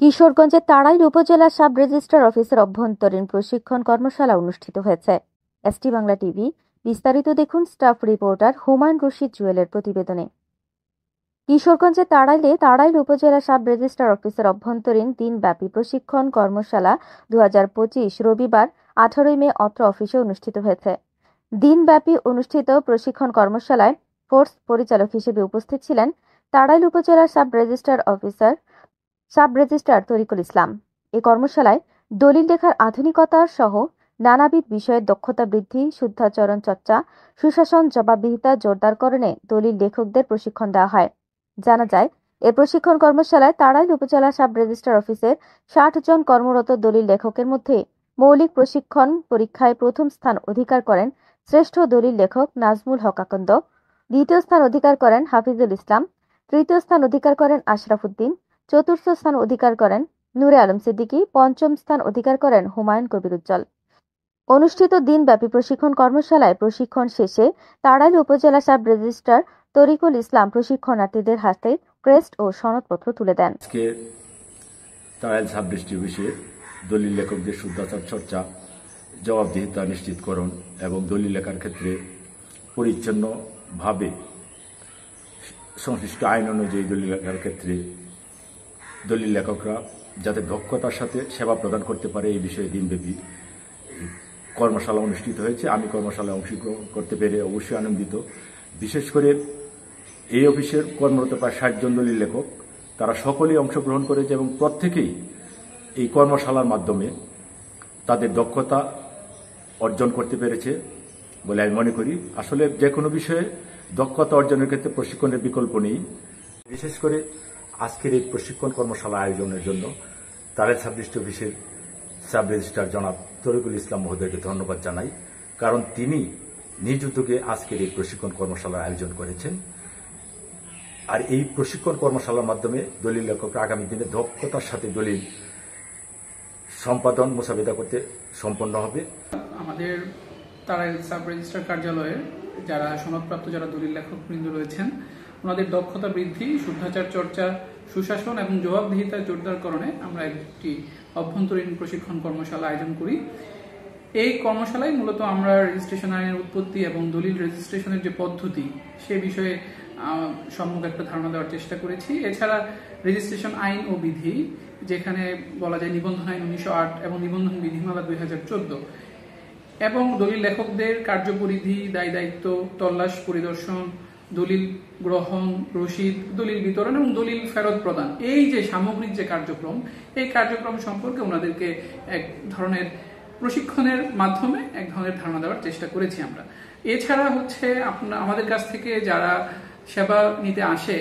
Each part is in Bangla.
কিশোরগঞ্জের তাড়াইল উপজেলা সাব রেজিস্ট্রার অফিসের অভ্যন্তরীণ প্রশিক্ষণ কর্মশালা অনুষ্ঠিত হয়েছে। ST Bangla TV. বিস্তারিত দেখুন স্টাফ রিপোর্টার হুমায়ুন রশিদ জুয়েলের প্রতিবেদনে। কিশোরগঞ্জের তাড়াইল উপজেলা সাব রেজিস্ট্রার অফিসের অভ্যন্তরীণ দিনব্যাপী প্রশিক্ষণ কর্মশালা 2025 রবিবার 18 মে অত্র অফিসে অনুষ্ঠিত হয়েছে। দিনব্যাপী অনুষ্ঠিত প্রশিক্ষণ কর্মশালায় ফোর্স পরিচালক হিসেবে উপস্থিত ছিলেন তাড়াইল উপজেলার সাব রেজিস্ট্রার তরিকুল ইসলাম। এই কর্মশালায় দলিল লেখার আধুনিকতা সহ নানাবিধ বিষয়ে দক্ষতা বৃদ্ধি, শুদ্ধাচরণ চর্চা, সুশাসন, জবাবদিহিতা জোরদারকরণে দলিল লেখকদের প্রশিক্ষণ দেওয়া হয়। জানা যায়, এ প্রশিক্ষণ কর্মশালায় তাড়াইল উপজেলা সাব রেজিস্ট্রার অফিসের 60 জন কর্মরত দলিল লেখকের মধ্যে মৌলিক প্রশিক্ষণ পরীক্ষায় প্রথম স্থান অধিকার করেন শ্রেষ্ঠ দলিল লেখক নাজমুল হক আকন্দ, দ্বিতীয় স্থান অধিকার করেন হাফিজুল ইসলাম, তৃতীয় স্থান অধিকার করেন আশরাফ উদ্দিন, চতুর্থ স্থান অধিকার করেন নূরে আলম সিদ্দিকী, পঞ্চম স্থান অধিকার করেন হুমায়ুন কবির উজ্জ্বল। অনুষ্ঠিত দিনব্যাপী প্রশিক্ষণ কর্মশালায় প্রশিক্ষণ শেষে তাড়াইল উপজেলা সাব রেজিস্ট্রার তরিকুল ইসলাম প্রশিক্ষণার্থীদের হাতে ক্রেস্ট ও সনদপত্র তুলে দেন। তাড়াইল সাব ডিস্ট্রিক্ট দলিল লেখকদের শুদ্ধাচার চর্চা, জবাবদিহিতা নিশ্চিতকরণ এবং দলিল লেখার ক্ষেত্রে পরিচ্ছন্নভাবে সংশ্লিষ্ট আইন অনুযায়ী দলিল লেখার ক্ষেত্রে দলিল লেখকরা যাতে দক্ষতার সাথে সেবা প্রদান করতে পারে এই বিষয়ে দিনব্যাপী কর্মশালা অনুষ্ঠিত হয়েছে। আমি কর্মশালায় অংশগ্রহণ করতে পেরে অবশ্যই আনন্দিত। বিশেষ করে এই অফিসের কর্মরত প্রায় 60 জন দলিল লেখক, তারা সকলেই অংশগ্রহণ করেছে এবং প্রত্যেকেই এই কর্মশালার মাধ্যমে তাদের দক্ষতা অর্জন করতে পেরেছে বলে আমি মনে করি। আসলে যে কোনো বিষয়ে দক্ষতা অর্জনের ক্ষেত্রে প্রশিক্ষণের বিকল্প নেই। বিশেষ করে আজকের এই প্রশিক্ষণ কর্মশালা আয়োজনের জন্য তাড়াইল সাব ডিস্ট্রিক্ট অফিসের সাব রেজিস্ট্রার জনাব তরিকুল ইসলাম মহোদয়কে ধন্যবাদ জানাই, কারণ তিনি নিজ উদ্যোগে আজকের এই প্রশিক্ষণ কর্মশালার আয়োজন করেছেন। আর এই প্রশিক্ষণ কর্মশালার মাধ্যমে দলিল লেখকরা আগামী দিনে দক্ষতার সাথে দলিল সম্পাদন মোসাবেদা করতে সম্পন্ন হবে। আমাদের তাড়াইল সাব রেজিস্ট্রার কার্যালয়ের যারা সনদপ্রাপ্ত যারা দলিল লেখক বৃন্দ রয়েছেন, ওনাদের দক্ষতা বৃদ্ধি, শুদ্ধাচার চর্চা, সুশাসন এবং জবাবদিহিতা জোরদারকরণে আমরা একটি অভ্যন্তরীণ প্রশিক্ষণ কর্মশালা আয়োজন করি। এই কর্মশালায় মূলত আমরা রেজিস্ট্রেশন আইনের উৎপত্তি এবং দলিল রেজিস্ট্রেশনের যে পদ্ধতি সে বিষয়ে সম্যক একটা ধারণা দেওয়ার চেষ্টা করেছি। এছাড়া রেজিস্ট্রেশন আইন ও বিধি, যেখানে বলা যায় নিবন্ধন আইন 1908 এবং নিবন্ধন বিধিমালা 2014, এবং দলিল লেখকদের কার্যপরিধি, দায় দায়িত্ব, তল্লাশ পরিদর্শন, দলিল গ্রহণ, রসিদ, দলিল বিতরণ এবং দলিল ফেরত প্রদান, এই যে সামগ্রিক যে কার্যক্রম, এই কার্যক্রম সম্পর্কে ওনাদেরকে এক ধরনের প্রশিক্ষণের মাধ্যমে এক ধরনের ধারণা দেওয়ার চেষ্টা করেছি আমরা। এছাড়া আমাদের কাছ থেকে যারা সেবা নিতে আসে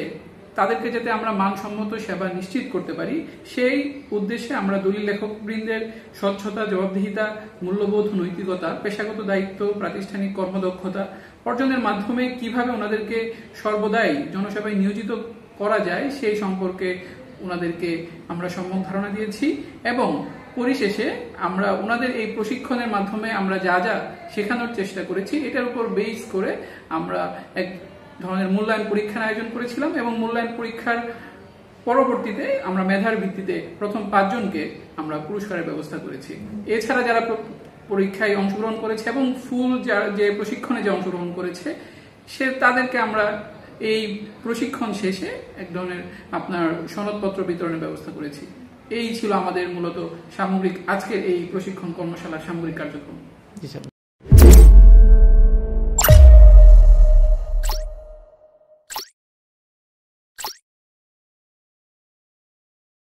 তাদেরকে যাতে আমরা মানসম্মত সেবা নিশ্চিত করতে পারি, সেই উদ্দেশ্যে আমরা দলিল লেখক বৃন্দের স্বচ্ছতা, জবাবদিহিতা, মূল্যবোধ, নৈতিকতা, পেশাগত দায়িত্ব, প্রাতিষ্ঠানিক কর্মদক্ষতা অর্জনের মাধ্যমে কিভাবে ওনাদেরকে সর্বদাই জনসেবায় নিয়োজিত করা যায় সেই সম্পর্কে ওনাদেরকে আমরা সম্যক ধারণা দিয়েছি। এবং পরিশেষে আমরা ওনাদের এই প্রশিক্ষণের মাধ্যমে আমরা যা যা শেখানোর চেষ্টা করেছি, এটার উপর বেস করে আমরা এক ধরনের মূল্যায়ন পরীক্ষার আয়োজন করেছিলাম এবং মূল্যায়ন পরীক্ষার পরবর্তীতে আমরা মেধার ভিত্তিতে প্রথম 5 জনকে আমরা পুরস্কারের ব্যবস্থা করেছি। এছাড়া যারা পরীক্ষায় অংশগ্রহণ করেছে এবং ফুল যে প্রশিক্ষণে যে অংশগ্রহণ করেছে তাদেরকে আমরা এই প্রশিক্ষণ শেষে এক ধরনের সনদপত্র বিতরণের ব্যবস্থা করেছি। এই ছিল আমাদের মূলত সামগ্রিক আজকের এই প্রশিক্ষণ কর্মশালার সামগ্রিক কার্যক্রম।